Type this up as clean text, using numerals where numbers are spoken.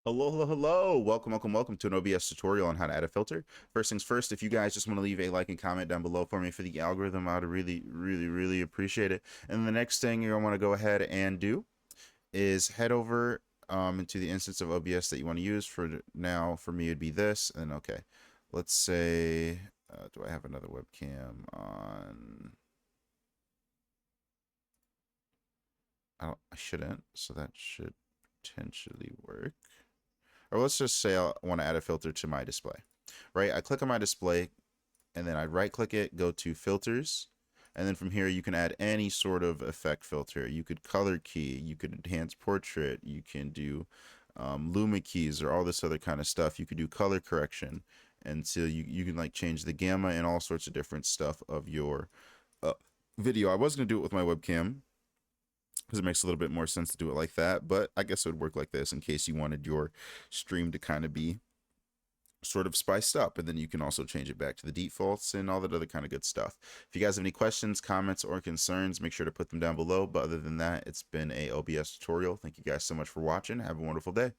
Hello, hello, hello. Welcome to an OBS tutorial on how to add a filter. First things first, if you guys just want to leave a like and comment down below for me for the algorithm, I'd really appreciate it. And the next thing you're gonna want to go ahead and do is head over into the instance of OBS that you want to use. For now, for me, it'd be this. And okay, let's say, do I have another webcam on? I shouldn't, so that should potentially work. Or let's just say I want to add a filter to my display, right? I click on my display and then I right click it, go to filters. And then from here, you can add any sort of effect filter. You could color key, you could enhance portrait, you can do luma keys or all this other kind of stuff. You could do color correction. And so you can like change the gamma and all sorts of different stuff of your video. I was going to do it with my webcam, because it makes a little bit more sense to do it like that, but I guess it would work like this in case you wanted your stream to kind of be sort of spiced up, and then you can also change it back to the defaults and all that other kind of good stuff. If you guys have any questions, comments, or concerns, make sure to put them down below. But other than that, it's been a OBS tutorial. Thank you guys so much for watching. Have a wonderful day.